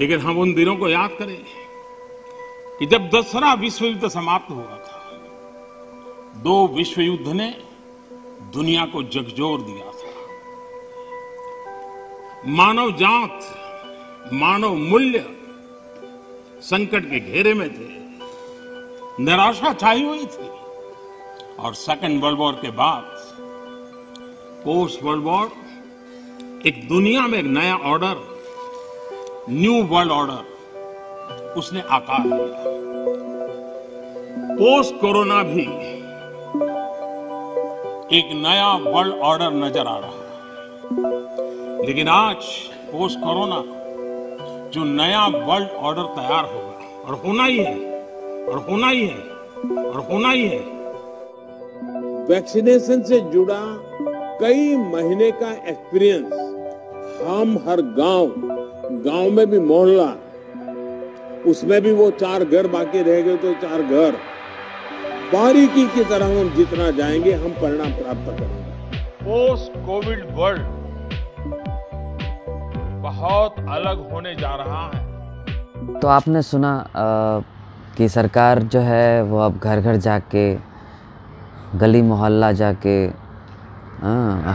लेकिन हम उन दिनों को याद करें कि जब दूसरा विश्व युद्ध समाप्त हुआ था, दो विश्व युद्ध ने दुनिया को झकझोर दिया था। मानव जात, मानव मूल्य संकट के घेरे में थे, निराशा छाई हुई थी। और सेकेंड वर्ल्ड वॉर के बाद पोस्ट वर्ल्ड वॉर एक दुनिया में एक नया ऑर्डर, न्यू वर्ल्ड ऑर्डर उसने आकार लिया। पोस्ट कोरोना भी एक नया वर्ल्ड ऑर्डर नजर आ रहा है। लेकिन आज पोस्ट कोरोना जो नया वर्ल्ड ऑर्डर तैयार होगा, और होना ही है, और होना ही है, और होना ही है। वैक्सीनेशन से जुड़ा कई महीने का एक्सपीरियंस हम हर गांव में भी मोहल्ला, उसमें भी वो 4 घर बाकी रह गए तो 4 घर, बारीकी की तरह हम जितना जाएंगे हम परिणाम प्राप्त करेंगे। पोस्ट कोविड वर्ल्ड बहुत अलग होने जा रहा है। तो आपने सुना कि सरकार जो है वो अब घर घर जाके, गली मोहल्ला जाके,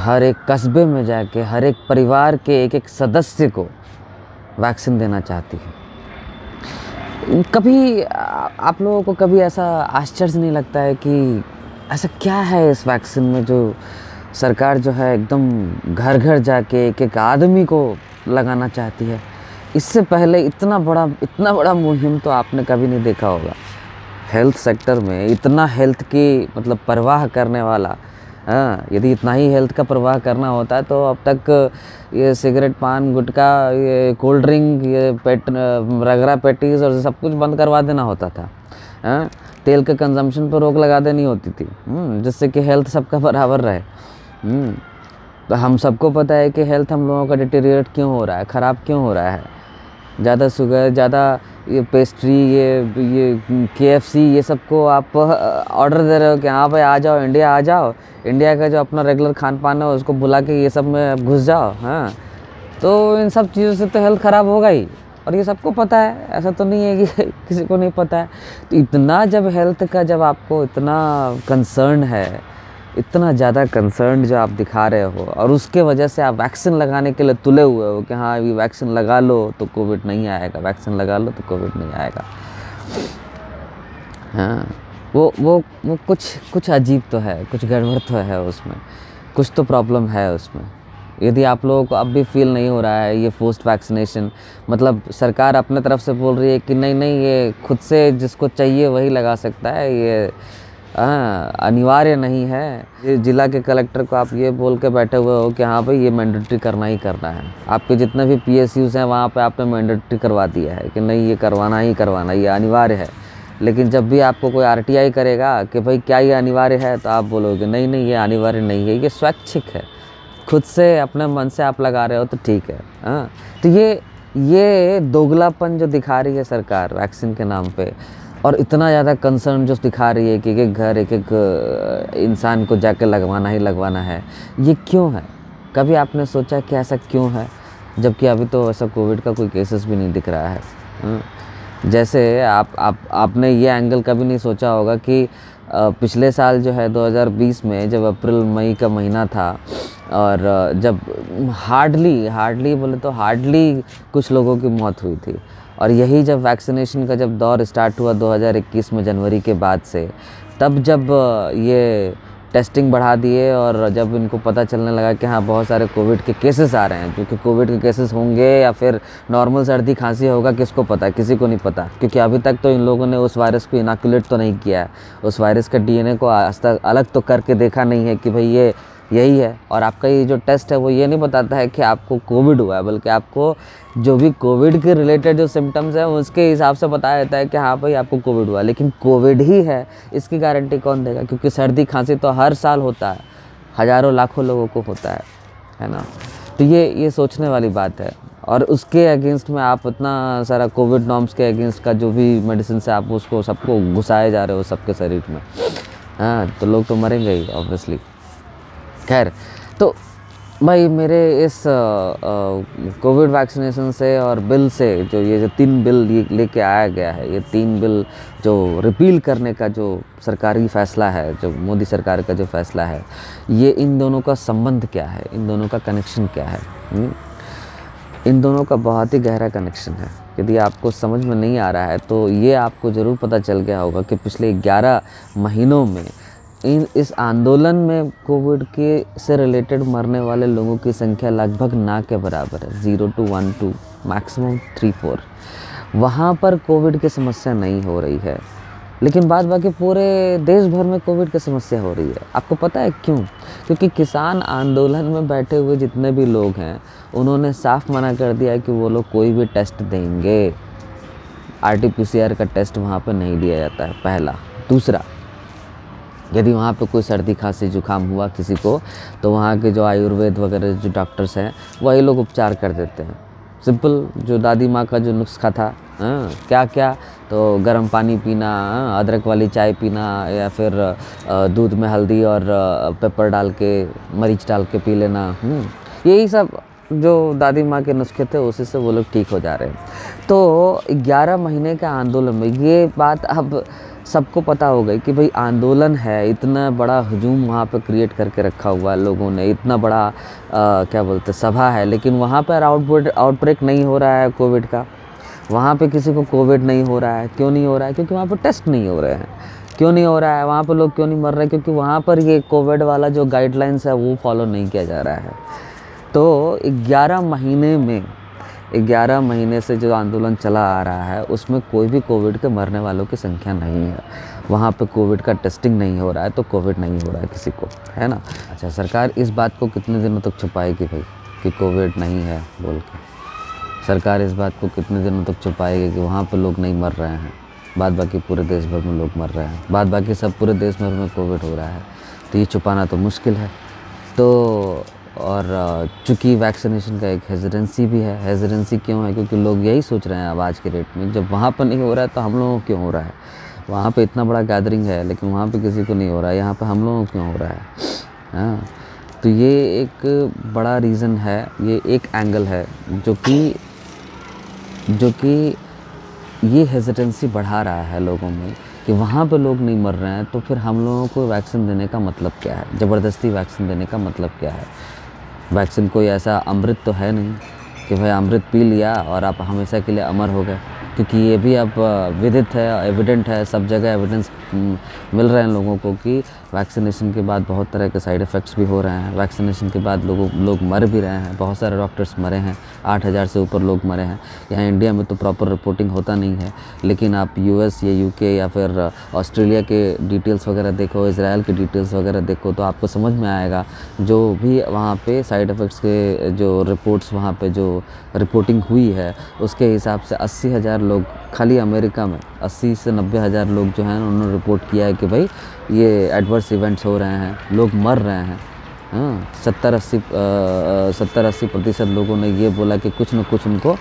हर एक कस्बे में जाके, हर एक परिवार के एक एक सदस्य को वैक्सीन देना चाहती है। कभी आप लोगों को कभी ऐसा आश्चर्य नहीं लगता है कि ऐसा क्या है इस वैक्सीन में जो सरकार जो है एकदम घर घर जाके एक एक आदमी को लगाना चाहती है? इससे पहले इतना बड़ा मुहिम तो आपने कभी नहीं देखा होगा। हेल्थ सेक्टर में इतना हेल्थ की मतलब परवाह करने वाला, यदि इतना ही हेल्थ का परवाह करना होता है तो अब तक ये सिगरेट, पान, गुटखा, ये कोल्ड ड्रिंक, ये रगड़ा पैटीज और सब कुछ बंद करवा देना होता था। तेल के कंजम्पशन पर रोक लगा देनी होती थी, जिससे कि हेल्थ सबका बराबर रहे। तो हम सबको पता है कि हेल्थ हम लोगों का डिटेरियोरेट क्यों हो रहा है, ख़राब क्यों हो रहा है। ज़्यादा शुगर, ज़्यादा ये पेस्ट्री, ये KFC, ये सबको आप ऑर्डर दे रहे हो कि हाँ भाई आ जाओ, इंडिया आ जाओ, इंडिया का जो अपना रेगुलर खान पान है उसको भुला के ये सब में घुस जाओ। हाँ, तो इन सब चीज़ों से तो हेल्थ ख़राब होगा ही, और ये सबको पता है, ऐसा तो नहीं है कि किसी को नहीं पता है। तो इतना जब हेल्थ का, जब आपको इतना कंसर्न है, इतना ज़्यादा कंसर्न जो आप दिखा रहे हो, और उसके वजह से आप वैक्सीन लगाने के लिए तुले हुए हो कि हाँ अभी वैक्सीन लगा लो तो कोविड नहीं आएगा, वैक्सीन लगा लो तो कोविड नहीं आएगा। हाँ, वो कुछ अजीब तो है, कुछ गड़बड़ तो है उसमें, कुछ तो प्रॉब्लम है उसमें। यदि आप लोगों को अब भी फील नहीं हो रहा है ये पोस्ट वैक्सीनेशन, मतलब सरकार अपने तरफ से बोल रही है कि नहीं ये खुद से जिसको चाहिए वही लगा सकता है, ये अनिवार्य नहीं है। जिला के कलेक्टर को आप ये बोल के बैठे हुए हो कि हाँ भाई ये मैंडेटरी करना ही करना है। आपके जितने भी PSUs हैं वहाँ पे आपने मैंडेटरी करवा दिया है कि नहीं ये करवाना ही करवाना, ये अनिवार्य है। लेकिन जब भी आपको कोई RTI करेगा कि भाई क्या ये अनिवार्य है, तो आप बोलोगे नहीं ये अनिवार्य नहीं है, ये स्वैच्छिक है, खुद से अपने मन से आप लगा रहे हो तो ठीक है। हाँ, तो ये दोगलापन जो दिखा रही है सरकार वैक्सीन के नाम पे, और इतना ज़्यादा कंसर्न जो दिखा रही है कि एक घर, एक इंसान को जाके लगवाना ही लगवाना है, ये क्यों है? कभी आपने सोचा कि ऐसा क्यों है, जबकि अभी तो ऐसा कोविड का कोई केसेस भी नहीं दिख रहा है। जैसे आपने ये एंगल कभी नहीं सोचा होगा कि पिछले साल जो है 2020 में जब अप्रैल मई का महीना था, और जब हार्डली बोले तो हार्डली कुछ लोगों की मौत हुई थी, और यही जब वैक्सीनेशन का जब दौर स्टार्ट हुआ 2021 में जनवरी के बाद से, तब जब ये टेस्टिंग बढ़ा दिए और जब इनको पता चलने लगा कि हाँ बहुत सारे कोविड के केसेस आ रहे हैं, क्योंकि कोविड के केसेस होंगे या फिर नॉर्मल सर्दी खांसी होगा किसको पता, किसी को नहीं पता, क्योंकि अभी तक तो इन लोगों ने उस वायरस को इनोकुलेट तो नहीं किया है, उस वायरस का DNA को आज तक अलग तो करके देखा नहीं है कि भाई ये यही है। और आपका ये जो टेस्ट है वो ये नहीं बताता है कि आपको कोविड हुआ है, बल्कि आपको जो भी कोविड के रिलेटेड जो सिम्टम्स हैं उसके हिसाब से बताया जाता है कि हाँ भाई आपको कोविड हुआ। लेकिन कोविड ही है इसकी गारंटी कौन देगा? क्योंकि सर्दी खांसी तो हर साल होता है, हज़ारों लाखों लोगों को होता है ना। तो ये सोचने वाली बात है। और उसके अगेंस्ट में आप इतना सारा कोविड नॉर्म्स के अगेंस्ट का जो भी मेडिसिन से आप उसको सबको घुसाए जा रहे हो सबके शरीर में, हाँ, तो लोग तो मरेंगे ही ऑब्वियसली। खैर, तो भाई मेरे इस कोविड वैक्सीनेशन से और बिल से जो 3 बिल लेके आया गया है, ये 3 बिल जो रिपील करने का जो सरकारी फ़ैसला है, जो मोदी सरकार का जो फ़ैसला है, ये इन दोनों का संबंध क्या है, इन दोनों का कनेक्शन क्या है? इन दोनों का बहुत ही गहरा कनेक्शन है। यदि आपको समझ में नहीं आ रहा है तो ये आपको ज़रूर पता चल गया होगा कि पिछले 11 महीनों में इस आंदोलन में कोविड के से रिलेटेड मरने वाले लोगों की संख्या लगभग ना के बराबर है, 0 to 1 to मैक्सिमम 3-4। वहाँ पर कोविड की समस्या नहीं हो रही है, लेकिन बाद बाकी पूरे देश भर में कोविड की समस्या हो रही है। आपको पता है क्यों? क्योंकि किसान आंदोलन में बैठे हुए जितने भी लोग हैं, उन्होंने साफ मना कर दिया है कि वो लोग कोई भी टेस्ट देंगे। RT-PCR का टेस्ट वहाँ पर नहीं लिया जाता है, पहला। दूसरा, यदि वहाँ पे कोई सर्दी खांसी जुकाम हुआ किसी को, तो वहाँ के जो आयुर्वेद वगैरह जो डॉक्टर्स हैं, वही लोग उपचार कर देते हैं। सिंपल, जो दादी माँ का जो नुस्खा था, क्या क्या, तो गर्म पानी पीना, अदरक वाली चाय पीना, या फिर दूध में हल्दी और पेपर डाल के, मरीच डाल के पी लेना, यही सब जो दादी माँ के नुस्खे थे, उसी से वो लोग ठीक हो जा रहे हैं। तो 11 महीने का आंदोलन में ये बात अब सबको पता हो गई कि भाई आंदोलन है, इतना बड़ा हुजूम वहाँ पे क्रिएट करके रखा हुआ है लोगों ने, इतना बड़ा क्या बोलते सभा है, लेकिन वहाँ पर आउटब्रेक नहीं हो रहा है कोविड का। वहाँ पे किसी को कोविड नहीं हो रहा है। क्यों नहीं हो रहा है? क्योंकि वहाँ पर टेस्ट नहीं हो रहे हैं। क्यों नहीं हो रहा है? वहाँ पर लोग क्यों नहीं मर रहे हैं? क्योंकि वहाँ पर ये कोविड वाला जो गाइडलाइंस है वो फॉलो नहीं किया जा रहा है। तो 11 महीने से जो आंदोलन चला आ रहा है, उसमें कोई भी कोविड के मरने वालों की संख्या नहीं है। वहाँ पे कोविड का टेस्टिंग नहीं हो रहा है, तो कोविड नहीं हो रहा है किसी को, है ना? अच्छा, सरकार इस बात को कितने दिनों तक छुपाएगी भाई कि कोविड नहीं है बोल के? सरकार इस बात को कितने दिनों तक छुपाएगी कि वहाँ पे लोग नहीं मर रहे हैं, बाद बाकी पूरे देश भर में लोग मर रहे हैं, बाद बाकी सब पूरे देश भर में कोविड हो रहा है? तो ये छुपाना तो मुश्किल है। तो और चूँकि वैक्सीनेशन का एक हेजिटेंसी भी है। हेजिटेंसी क्यों है? क्योंकि लोग यही सोच रहे हैं अब आज के डेट में, जब वहाँ पर नहीं हो रहा है तो हम लोगों को क्यों हो रहा है? वहाँ पे इतना बड़ा गैदरिंग है, लेकिन वहाँ पे किसी को नहीं हो रहा है, यहाँ पे हम लोगों को क्यों हो रहा है? हाँ, तो ये एक बड़ा रीज़न है, ये एक एंगल है जो कि ये हेजिटेंसी बढ़ा रहा है लोगों में कि वहाँ पे लोग नहीं मर रहे हैं, तो फिर हम लोगों को वैक्सीन देने का मतलब क्या है? ज़बरदस्ती वैक्सीन देने का मतलब क्या है? वैक्सीन कोई ऐसा अमृत तो है नहीं कि भाई अमृत पी लिया और आप हमेशा के लिए अमर हो गए, क्योंकि ये भी अब विदित है, एविडेंट है, सब जगह एविडेंस मिल रहे हैं लोगों को कि वैक्सीनेशन के बाद बहुत तरह के साइड इफ़ेक्ट्स भी हो रहे हैं। वैक्सीनेशन के बाद लोग मर भी रहे हैं, बहुत सारे डॉक्टर्स मरे हैं, 8,000 से ऊपर लोग मरे हैं। यहाँ इंडिया में तो प्रॉपर रिपोर्टिंग होता नहीं है, लेकिन आप US या UK या फिर ऑस्ट्रेलिया के डिटेल्स वगैरह देखो, इजराइल के डिटेल्स वगैरह देखो, तो आपको समझ में आएगा जो भी वहाँ पे साइड इफ़ेक्ट्स के जो रिपोर्ट्स वहाँ पे जो रिपोर्टिंग हुई है, उसके हिसाब से 80,000 लोग खाली अमेरिका में 80 से 90,000 लोग जो हैं उन्होंने रिपोर्ट किया है कि भाई ये एडवर्स इवेंट्स हो रहे हैं, लोग मर रहे हैं। हाँ, 70-80% लोगों ने ये बोला कि कुछ न कुछ उनको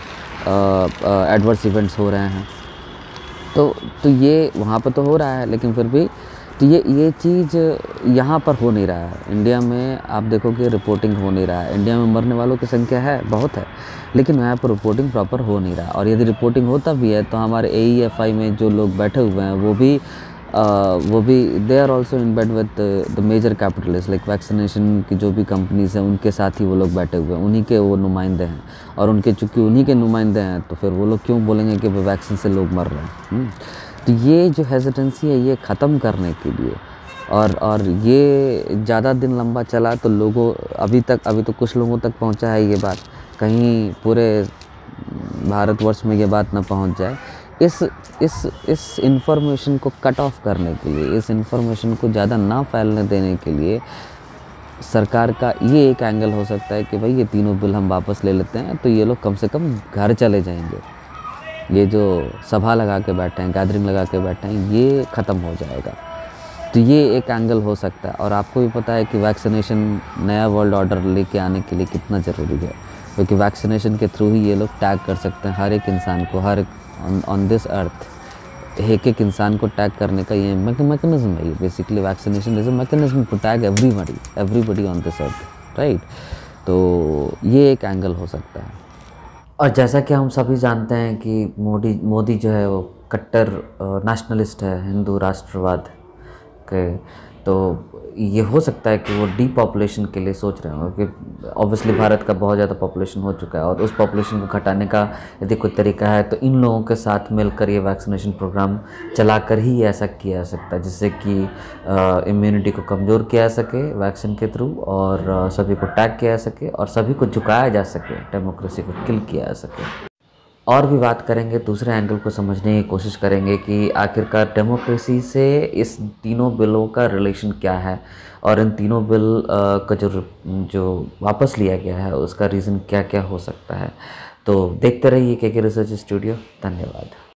एडवर्स इवेंट्स हो रहे हैं। तो ये वहाँ पर तो हो रहा है, लेकिन फिर भी तो ये चीज़ यहाँ पर हो नहीं रहा है। इंडिया में आप देखोगे रिपोर्टिंग हो नहीं रहा है। इंडिया में मरने वालों की संख्या है, बहुत है, लेकिन यहाँ पर रिपोर्टिंग प्रॉपर हो नहीं रहा। और यदि रिपोर्टिंग होता भी है तो हमारे AEFI में जो लोग बैठे हुए हैं वो भी they are also in bed with the major capitalist, like vaccination की जो भी कंपनीज हैं उनके साथ ही वो लोग बैठे हुए हैं, उन्हीं के वो नुमाइंदे हैं। और उनके चूँकि उन्हीं के नुमाइंदे हैं तो फिर वो लोग क्यों बोलेंगे कि वैक्सीन से लोग मर रहे हैं? तो ये जो हेजिटेंसी है, ये ख़त्म करने के लिए और ये ज़्यादा दिन लंबा चला तो अभी तो कुछ लोगों तक पहुंचा है ये बात, कहीं पूरे भारतवर्ष में ये बात ना पहुंच जाए। इस इन्फॉर्मेशन को कट ऑफ करने के लिए, इस इन्फॉर्मेशन को ज़्यादा ना फैलने देने के लिए सरकार का ये एक एंगल हो सकता है कि भाई ये तीनों बिल हम वापस ले लेते हैं, तो ये लोग कम से कम घर चले जाएंगे। ये जो सभा लगा के बैठे हैं, गैदरिंग लगा के बैठे हैं, ये ख़त्म हो जाएगा। तो ये एक एंगल हो सकता है। और आपको भी पता है कि वैक्सीनेशन नया वर्ल्ड ऑर्डर लेके आने के लिए कितना ज़रूरी है, क्योंकि वैक्सीनेशन के थ्रू ही ये लोग टैग कर सकते हैं हर एक इंसान को, हर ऑन दिस अर्थ एक इंसान को टैग करने का ये मैकेनिज्म है। Basically vaccination is a mechanism to tag everybody on this earth, right? तो ये एक एंगल हो सकता है। और जैसा कि हम सभी जानते हैं कि मोदी जो है वो कट्टर नेशनलिस्ट है, हिंदू राष्ट्रवाद के, तो ये हो सकता है कि वो डीपॉपुलेशन के लिए सोच रहे हो, क्योंकि ऑब्वियसली भारत का बहुत ज़्यादा पॉपुलेशन हो चुका है और उस पॉपुलेशन को घटाने का यदि कोई तरीका है तो इन लोगों के साथ मिलकर ये वैक्सीनेशन प्रोग्राम चलाकर ही ऐसा किया जा सकता है, जिससे कि इम्यूनिटी को कमज़ोर किया जा सके वैक्सीन के थ्रू, और सभी को टैग किया जा सके और सभी को झुकाया जा सके, डेमोक्रेसी को किल किया जा सके। और भी बात करेंगे, दूसरे एंगल को समझने की कोशिश करेंगे कि आखिरकार डेमोक्रेसी से इस तीनों बिलों का रिलेशन क्या है और इन तीनों बिल का जो वापस लिया गया है उसका रीज़न क्या क्या हो सकता है। तो देखते रहिए के रिसर्च स्टूडियो। धन्यवाद।